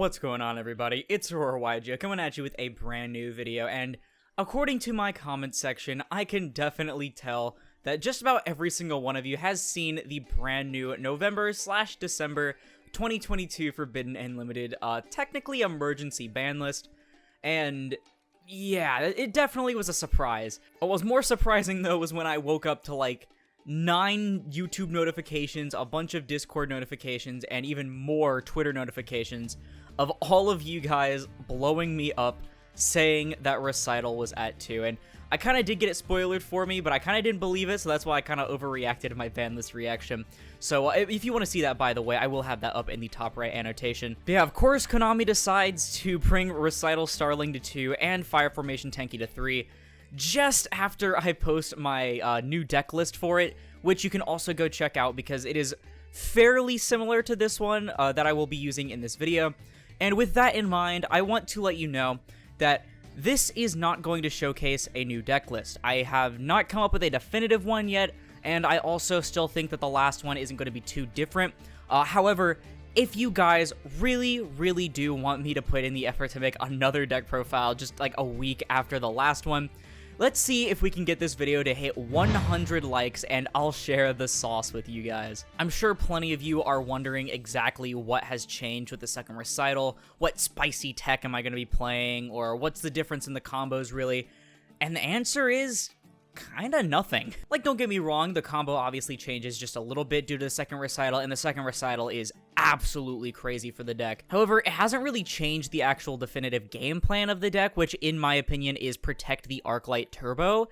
What's going on, everybody? It's Turquoise coming at you with a brand new video, and according to my comment section, I can definitely tell that just about every single one of you has seen the brand new November/December 2022 Forbidden and Limited, technically emergency ban list, and yeah, it definitely was a surprise. What was more surprising, though, was when I woke up to, like, 9 YouTube notifications, a bunch of Discord notifications, and even more Twitter notifications of all of you guys blowing me up saying that Recital was at 2, and I kind of did get it spoilered for me, but I kind of didn't believe it, so that's why I kind of overreacted in my ban list reaction. So if you want to see that, by the way, I will have that up in the top right annotation. But yeah, of course, Konami decides to bring Recital Starling to 2 and Fire Formation Tenki to 3 just after I post my new deck list for it, which you can also go check out because it is fairly similar to this one that I will be using in this video. And with that in mind, I want to let you know that this is not going to showcase a new deck list. I have not come up with a definitive one yet, and I also still think that the last one isn't going to be too different. However, if you guys really do want me to put in the effort to make another deck profile just like a week after the last one, let's see if we can get this video to hit 100 likes, and I'll share the sauce with you guys. I'm sure plenty of you are wondering exactly what has changed with the second Recital, what spicy tech am I going to be playing, or what's the difference in the combos really, and the answer is kinda nothing. Like, don't get me wrong, the combo obviously changes just a little bit due to the second Recital, and the second Recital is absolutely crazy for the deck. However, it hasn't really changed the actual definitive game plan of the deck, which in my opinion is protect the Arclight Turbo.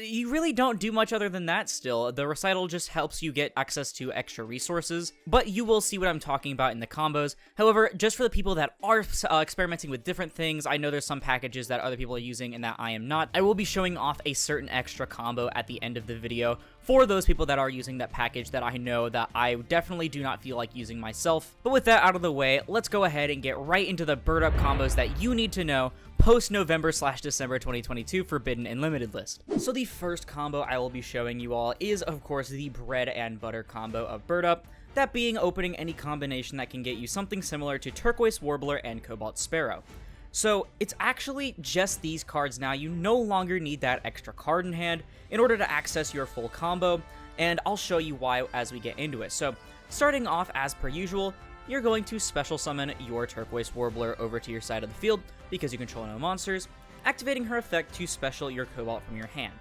You really don't do much other than that still. The Recital just helps you get access to extra resources, but you will see what I'm talking about in the combos. However, just for the people that are experimenting with different things, I know there's some packages that other people are using and that I am not. I will be showing off a certain extra combo at the end of the video for those people that are using that package that I know that I definitely do not feel like using myself. But with that out of the way, let's go ahead and get right into the bird up combos that you need to know post-November/December 2022 Forbidden and Limited list. So the first combo I will be showing you all is, of course, the bread and butter combo of bird up, that being opening any combination that can get you something similar to Turquoise Warbler and Cobalt Sparrow. So it's actually just these cards now. You no longer need that extra card in hand in order to access your full combo, and I'll show you why as we get into it. So starting off as per usual, you're going to special summon your Turquoise Warbler over to your side of the field because you control no monsters, activating her effect to special your Cobalt from your hand.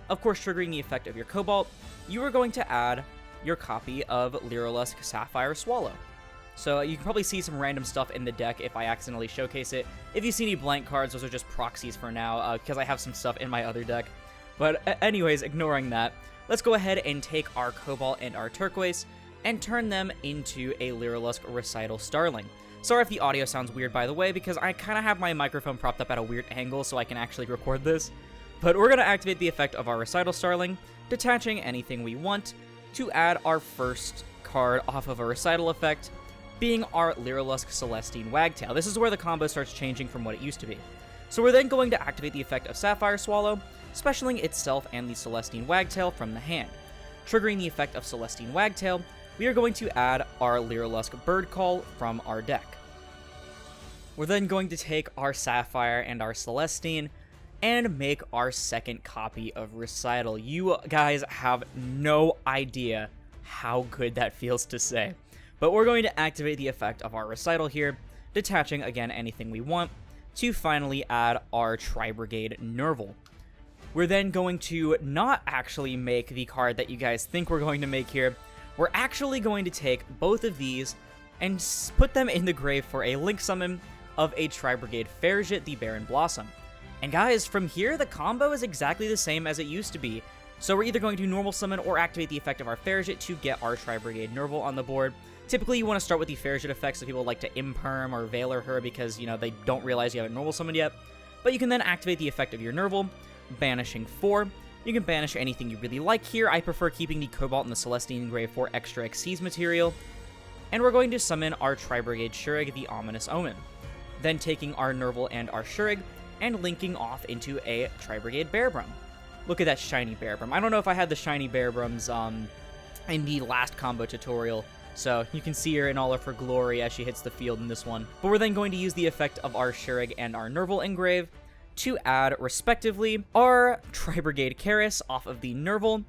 Of course, triggering the effect of your Cobalt, you are going to add your copy of Lyrilusc Sapphire Swallow. So you can probably see some random stuff in the deck if I accidentally showcase it. If you see any blank cards, those are just proxies for now because I have some stuff in my other deck. But anyways, ignoring that, let's go ahead and take our Cobalt and our Turquoise and turn them into a Lyrilusc Recital Starling. Sorry if the audio sounds weird, by the way, because I kind of have my microphone propped up at a weird angle so I can actually record this. But we're going to activate the effect of our Recital Starling, detaching anything we want, to add our first card off of a Recital effect, being our Lyrilusc Celestine Wagtail. This is where the combo starts changing from what it used to be. So we're then going to activate the effect of Sapphire Swallow, specialing itself and the Celestine Wagtail from the hand. Triggering the effect of Celestine Wagtail, we are going to add our Lyrilusc Bird Call from our deck. We're then going to take our Sapphire and our Celestine and make our second copy of Recital. You guys have no idea how good that feels to say. But we're going to activate the effect of our Recital here, detaching again anything we want, to finally add our Tri-Brigade Nerval. We're then going to not actually make the card that you guys think we're going to make here. We're actually going to take both of these and put them in the grave for a link summon of a Tri-Brigade Fairjit the Barren Blossom. And guys, from here, the combo is exactly the same as it used to be. So we're either going to normal summon or activate the effect of our Fairjit to get our Tri-Brigade Nerval on the board. Typically, you want to start with the Fairjit effect, so people like to Imperm or Veiler her because, you know, they don't realize you haven't normal summoned yet. But you can then activate the effect of your Nerval, banishing 4. You can banish anything you really like here. I prefer keeping the Cobalt and the Celestine Grave for extra Xyz material. And we're going to summon our Tri-Brigade Shurig, the Ominous Omen. Then taking our Nerval and our Shurig, and linking off into a Tri-Brigade Bearbrum. Look at that shiny Bearbrum. I don't know if I had the shiny Bearbrums in the last combo tutorial, So you can see her in all of her glory as she hits the field in this one. But we're then going to use the effect of our Shuriken and our Nerval engrave to add, respectively, our Tri-Brigade Karis off of the Nerval,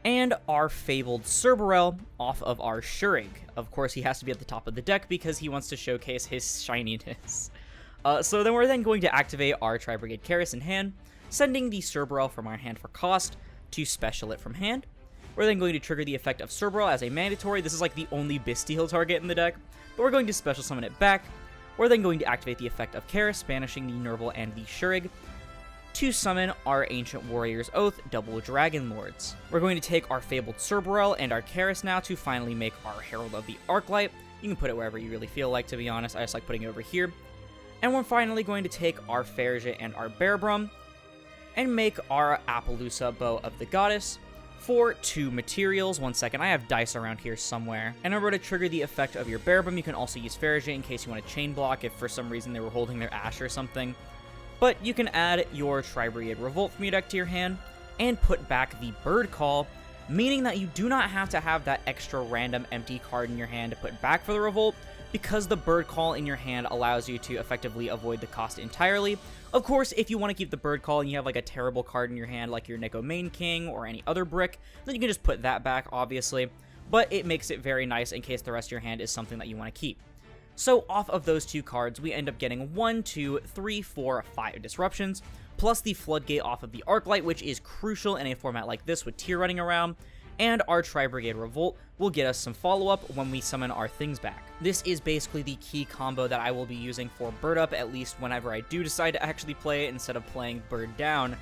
and our Fabled Cerberel off of our Shuriken. Of course, he has to be at the top of the deck because he wants to showcase his shininess. So then we're then going to activate our Tri-Brigade Karis in hand, sending the Cerberel from our hand for cost to special it from hand. We're then going to trigger the effect of Cerberel as a mandatory. This is like the only Bastille target in the deck, but we're going to special summon it back. We're then going to activate the effect of Karis, banishing the Nerval and the Shuriken, to summon our Ancient Warrior's Oath Double Dragon Lords. We're going to take our Fabled Cerberel and our Karis now to finally make our Herald of the Arclight. You can put it wherever you really feel like, to be honest. I just like putting it over here. And we're finally going to take our Fairjet and our Bearbrum and make our Appaloosa Bow of the Goddess for 2 materials. One second, I have dice around here somewhere. And in order to trigger the effect of your Bearbrum, you can also use Fairjet in case you want to chain block if for some reason they were holding their Ash or something. But you can add your Tri-Brigade Revolt from your deck to your hand and put back the Bird Call, meaning that you do not have to have that extra random empty card in your hand to put back for the Revolt, because the Bird Call in your hand allows you to effectively avoid the cost entirely. Of course, if you want to keep the Bird Call and you have like a terrible card in your hand like your Neko Main King or any other brick, then you can just put that back, obviously. But it makes it very nice in case the rest of your hand is something that you want to keep. So off of those 2 cards, we end up getting 1, 2, 3, 4, 5 disruptions, plus the Floodgate off of the Arclight, which is crucial in a format like this with tier running around, and our Tri-Brigade Revolt will get us some follow-up when we summon our things back. This is basically the key combo that I will be using for Bird Up, at least whenever I do decide to actually play it instead of playing Bird Down.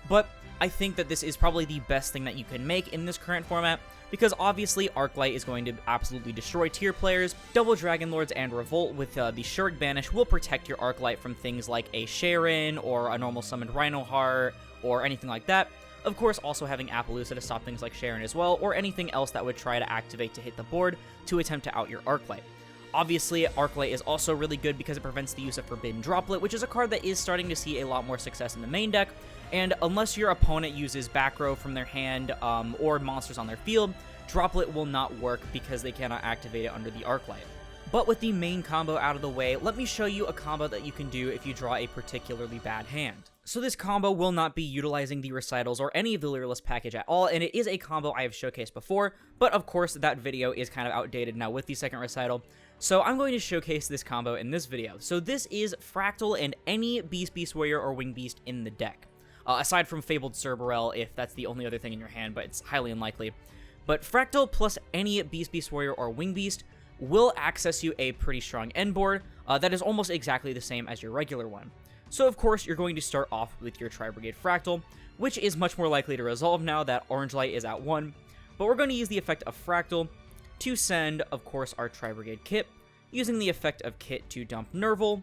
But I think that this is probably the best thing that you can make in this current format, because obviously Arclight is going to absolutely destroy tier players. Double Dragon Lords and Revolt with the Shuriken Banish will protect your Arclight from things like a Sharon or a normal summoned Rhinoheart or anything like that. Of course, also having Appaloosa to stop things like Sharon as well, or anything else that would try to activate to hit the board to attempt to out your Arclight. Obviously, Arclight is also really good because it prevents the use of Forbidden Droplet, which is a card that is starting to see a lot more success in the main deck, and unless your opponent uses back row from their hand or monsters on their field, Droplet will not work because they cannot activate it under the Arclight. But with the main combo out of the way, let me show you a combo that you can do if you draw a particularly bad hand. So this combo will not be utilizing the recitals or any of the Lyrilusc package at all, and it is a combo I have showcased before, but of course that video is kind of outdated now with the second recital, so I'm going to showcase this combo in this video. So this is Fraktall and any Beast Warrior or Wing Beast in the deck. Aside from Fabled Cerberel, if that's the only other thing in your hand, but it's highly unlikely. But Fraktall plus any Beast Warrior or Wing Beast will access you a pretty strong end board that is almost exactly the same as your regular one. So of course, you're going to start off with your Tri-Brigade Fraktall, which is much more likely to resolve now that Orange Light is at 1, but we're going to use the effect of Fraktall to send, of course, our Tri-Brigade Kit, using the effect of Kit to dump Nerval,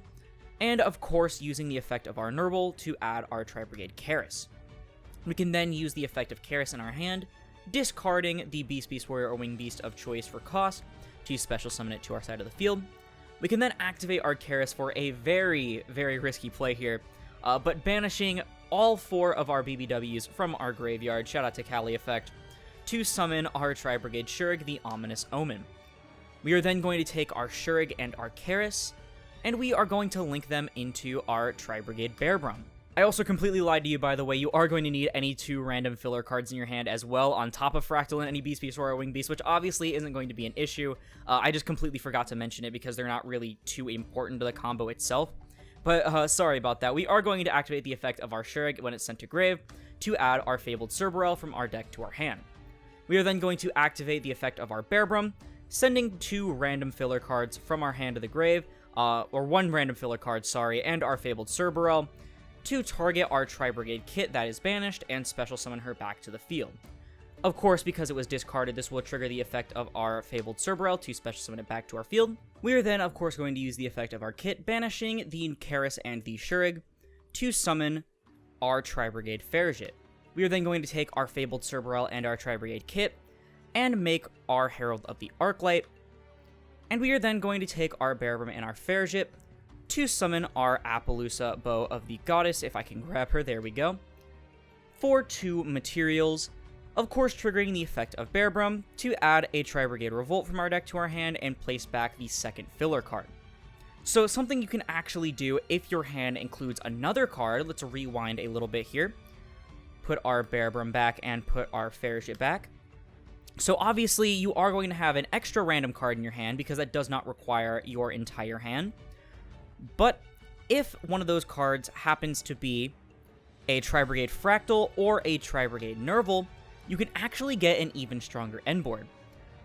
and of course using the effect of our Nerval to add our Tri-Brigade Karis. We can then use the effect of Karis in our hand, discarding the Beast Warrior or Wing Beast of choice for cost to special summon it to our side of the field. We can then activate our Karis for a very, very risky play here, but banishing all 4 of our BBWs from our graveyard, shout out to Kali Effect, to summon our Tri-Brigade Shuriken, the Ominous Omen. We are then going to take our Shuriken and our Karis, and we are going to link them into our Tri-Brigade Bearbrum. I also completely lied to you, by the way. You are going to need any 2 random filler cards in your hand as well, on top of Fraktall and any Beast or Wing Beast, which obviously isn't going to be an issue. I just completely forgot to mention it because they're not really too important to the combo itself. But sorry about that. We are going to activate the effect of our Shuriken when it's sent to grave to add our Fabled Cerberel from our deck to our hand. We are then going to activate the effect of our Bearbrum, sending 2 random filler cards from our hand to the grave, or 1 random filler card, sorry, and our Fabled Cerberel, to target our Tri-Brigade Kit that is banished and special summon her back to the field. Of course, because it was discarded, this will trigger the effect of our Fabled Cerberel to special summon it back to our field. We are then, of course, going to use the effect of our Kit, banishing the Karis and the Shuriken to summon our Tri-Brigade Fairjet. We are then going to take our Fabled Cerberel and our Tri-Brigade Kit and make our Herald of the Arclight. And we are then going to take our Bearbrum and our Fairjet to summon our Appaloosa Bow of the Goddess, if I can grab her, there we go, for 2 materials. Of course, triggering the effect of Bearbrum to add a Tri-Brigade Revolt from our deck to our hand and place back the second filler card. So something you can actually do if your hand includes another card, let's rewind a little bit here, put our Bearbrum back and put our Fraktall back. So obviously you are going to have an extra random card in your hand because that does not require your entire hand. But if one of those cards happens to be a Tri-Brigade Fraktall or a Tri-Brigade Nerval, you can actually get an even stronger end board.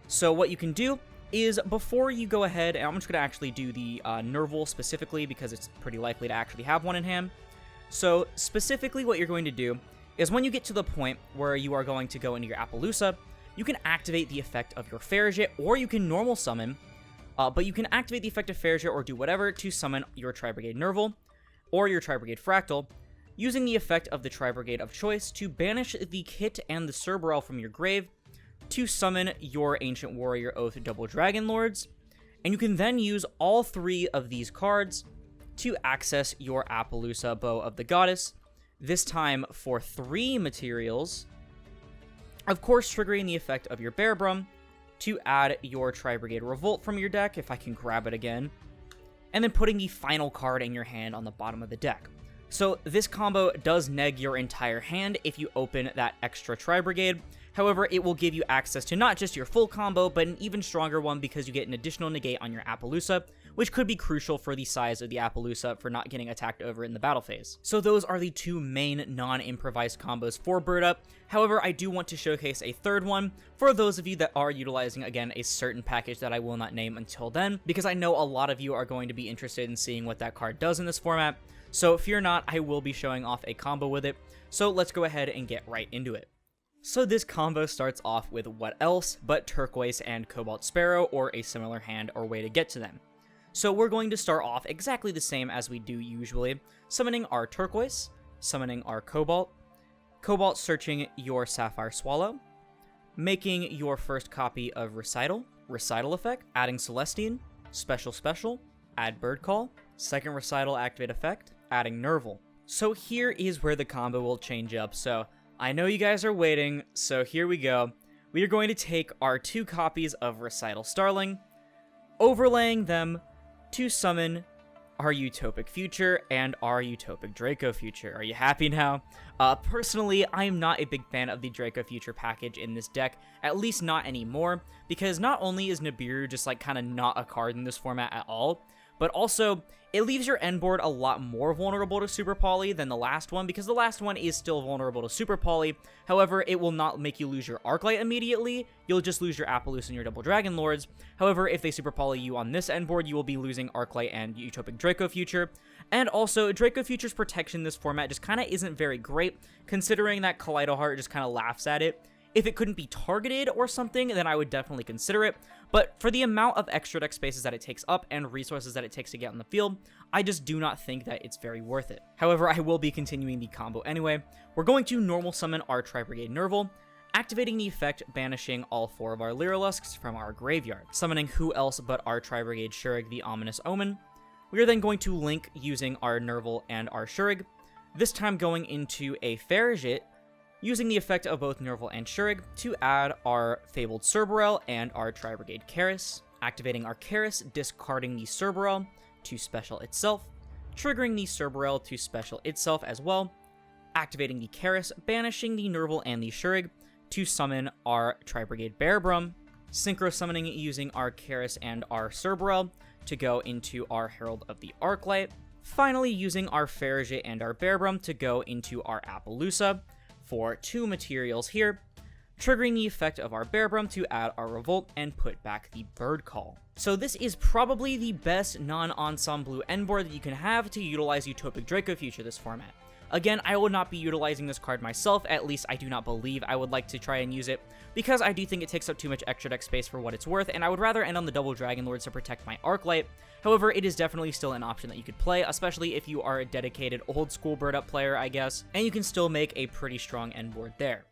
So what you can do is before you go ahead, and I'm just going to actually do the Nerval specifically because it's pretty likely to actually have one in hand. So specifically what you're going to do is when you get to the point where you are going to go into your Appaloosa, you can activate the effect of your Fraktall, or you can normal summon, but you can activate the effect of Fraktall or do whatever to summon your Tri-Brigade Nerval or your Tri-Brigade Fraktall, using the effect of the Tri-Brigade of choice to banish the Kit and the Cerberell from your grave to summon your Ancient Warrior Oath Double Dragon Lords, and you can then use all 3 of these cards to access your Appaloosa Bow of the Goddess, this time for 3 materials, of course triggering the effect of your Bearbrum to add your Tri-Brigade Revolt from your deck, if I can grab it again, and then putting the final card in your hand on the bottom of the deck. So this combo does neg your entire hand if you open that extra Tri-Brigade. However, it will give you access to not just your full combo, but an even stronger one because you get an additional negate on your Appaloosa, which could be crucial for the size of the Appaloosa for not getting attacked over in the battle phase. So those are the 2 main non-improvised combos for Bird Up. However, I do want to showcase a third one for those of you that are utilizing, again, a certain package that I will not name until then, because I know a lot of you are going to be interested in seeing what that card does in this format. So fear not, I will be showing off a combo with it. So let's go ahead and get right into it. So this combo starts off with what else but Turquoise and Cobalt Sparrow, or a similar hand or way to get to them. So we're going to start off exactly the same as we do usually, summoning our Turquoise, summoning our Cobalt, Cobalt searching your Sapphire Swallow, making your first copy of Recital effect, adding Celestine, Special, add Bird Call, second Recital activate effect, adding Nerval. So here is where the combo will change up, so I know you guys are waiting, so here we go. We are going to take our 2 copies of Recital Starling, overlaying them to summon our Utopic Future and our Utopic Draco Future. Are you happy now? Personally, I am not a big fan of the Draco Future package in this deck, at least not anymore, because not only is Nibiru just like kind of not a card in this format at all, but also it leaves your end board a lot more vulnerable to Super Poly than the last one, because the last one is still vulnerable to Super Poly. However, it will not make you lose your Arclight immediately, you'll just lose your Appaloosa and your Double Dragon Lords. However, if they Super Poly you on this end board, you will be losing Arclight and Utopic Draco Future. And also, Draco Future's protection in this format just kind of isn't very great, considering that Kaleido Heart just kind of laughs at it. If it couldn't be targeted or something, then I would definitely consider it, but for the amount of extra deck spaces that it takes up and resources that it takes to get on the field, I just do not think that it's very worth it. However, I will be continuing the combo anyway. We're going to normal summon our Tri-Brigade Nerval, activating the effect banishing all 4 of our Lyriluscs from our graveyard, summoning who else but our Tri-Brigade Shurig, the Ominous Omen. We are then going to link using our Nerval and our Shurig, this time going into a Fraktall, using the effect of both Nerval and Shurig to add our Fabled Cerberell and our Tri-Brigade Karis, activating our Karis, discarding the Cerberell to special itself, triggering the Cerberell to special itself as well, activating the Karis, banishing the Nerval and the Shurig to summon our Tri-Brigade Bearbrum, synchro summoning using our Karis and our Cerberell to go into our Herald of the Arclight, finally using our Fraktall and our Bearbrum to go into our Appaloosa, for 2 materials here, triggering the effect of our Bearbrum to add our Revolt and put back the Bird Call. So this is probably the best non-ensemble end board that you can have to utilize Utopic Draco Future this format. Again, I will not be utilizing this card myself, at least I do not believe I would like to try and use it, because I do think it takes up too much extra deck space for what it's worth, and I would rather end on the Double Dragon Lords to protect my Arclight. However, it is definitely still an option that you could play, especially if you are a dedicated old school Bird Up player, I guess, and you can still make a pretty strong end board there.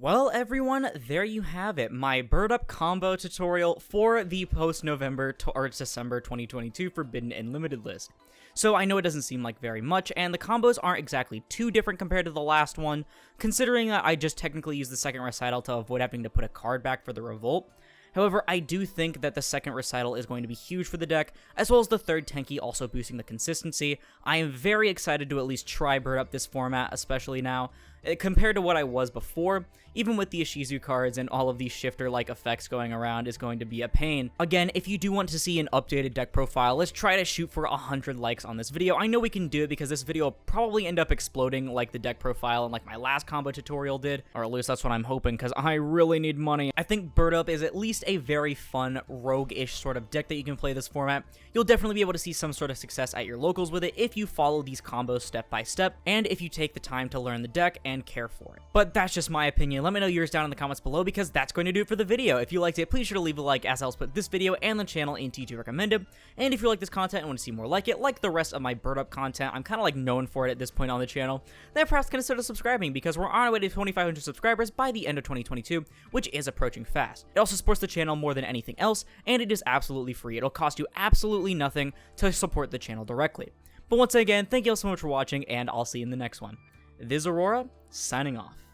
Well, everyone, there you have it, my bird up combo tutorial for the post-November or December 2022 Forbidden and Limited list. So I know it doesn't seem like very much, and the combos aren't exactly too different compared to the last one, considering that I just technically used the second recital to avoid having to put a card back for the Revolt. However, I do think that the second recital is going to be huge for the deck, as well as the third Tenki also boosting the consistency. I am very excited to at least try bird up this format, especially now. Compared to what I was before, even with the Ishizu cards and all of these shifter-like effects going around is going to be a pain. Again, if you do want to see an updated deck profile, let's try to shoot for 100 likes on this video. I know we can do it because this video will probably end up exploding like the deck profile and like my last combo tutorial did, or at least that's what I'm hoping because I really need money. I think bird up is at least a very fun rogue-ish sort of deck that you can play this format. You'll definitely be able to see some sort of success at your locals with it if you follow these combos step by step and if you take the time to learn the deck and care for it. But that's just my opinion. Let me know yours down in the comments below because that's going to do it for the video. If you liked it, please sure to leave a like as I will put this video and the channel into YouTube recommended. And if you like this content and want to see more like it, like the rest of my bird up content, I'm kind of like known for it at this point on the channel, then perhaps consider subscribing because we're on our way to 2,500 subscribers by the end of 2022, which is approaching fast. It also supports the channel more than anything else, and it is absolutely free. It'll cost you absolutely nothing to support the channel directly. But once again, thank you all so much for watching, and I'll see you in the next one. This is Aurora, signing off.